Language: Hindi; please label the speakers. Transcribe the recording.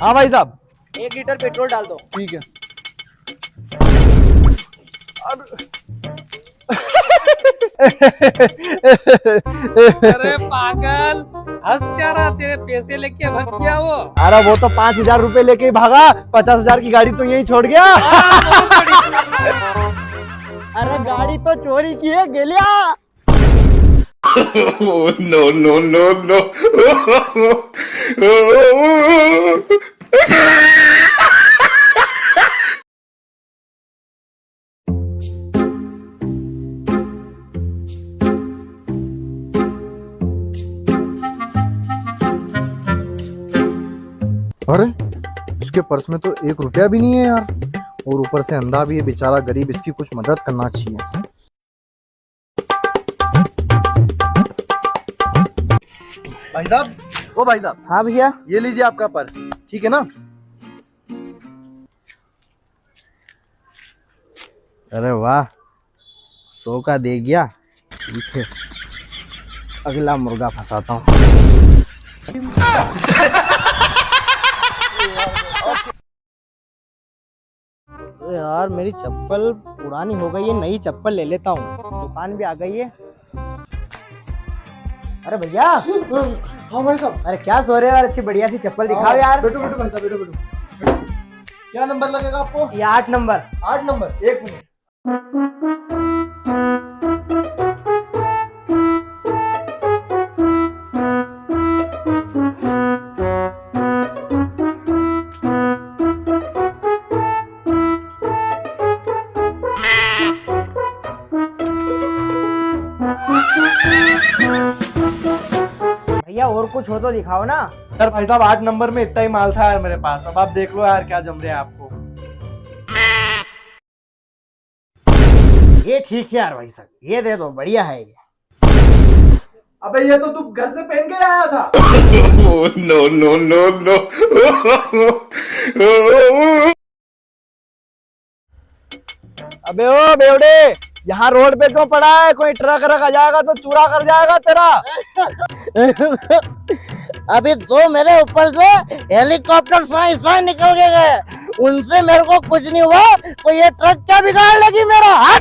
Speaker 1: हाँ भाई साहब,
Speaker 2: 1 लीटर पेट्रोल डाल दो।
Speaker 1: ठीक है।
Speaker 3: अरे पागल, हंस क्या रहा? तेरे पैसे लेके भाग गया वो।
Speaker 1: अरे वो तो 5,000 रुपए लेके ही भागा, 50,000 की गाड़ी तो यही छोड़ गया।
Speaker 2: अरे गाड़ी तो चोरी की है गेलिया।
Speaker 4: No, no, no, no.
Speaker 1: अरे इसके पर्स में तो 1 रुपया भी नहीं है यार, और ऊपर से अंधा भी है बेचारा गरीब, इसकी कुछ मदद करना चाहिए। भाई साहब, ओ भाई साहब।
Speaker 2: हाँ भैया।
Speaker 1: ये लीजिए आपका पर्स, ठीक है ना?
Speaker 2: अरे वाह, 100 का दे गया। ठीक है, अगला मुर्गा फंसाता हूँ। यार मेरी चप्पल पुरानी हो गई है, नई चप्पल ले लेता हूँ। दुकान भी आ गई है। अरे भैया।
Speaker 1: हाँ भाई साहब।
Speaker 2: अरे क्या सो रहे हो यार, अच्छी बढ़िया सी चप्पल दिखाओ यार।
Speaker 1: बैठो बैठो भाई साहब, बैठो बैठो। क्या नंबर लगेगा आपको?
Speaker 2: ये 8 नंबर।
Speaker 1: 8 number, 1 minute.
Speaker 2: भैया और कुछ हो तो दिखाओ ना।
Speaker 1: यार भाई साहब, 8 नंबर में इतना ही माल था यार मेरे पास। अब आप देख लो यार क्या जम रहा है आपको।
Speaker 2: ये ठीक है यार भाई साहब, ये दे दो, बढ़िया है ये।
Speaker 1: अबे ये तो तू घर से पहन के आया था।
Speaker 4: No, no, no, no.
Speaker 1: अबे ओ बेवड़े, यहाँ रोड पे क्यों पड़ा है? कोई ट्रक रक आ जाएगा तो चूरा कर जाएगा तेरा।
Speaker 2: अभी तो मेरे ऊपर से हेलीकॉप्टर स्वाई निकल के गए, उनसे मेरे को कुछ नहीं हुआ, तो ये ट्रक क्या बिगाड़ लगी मेरा हाथ।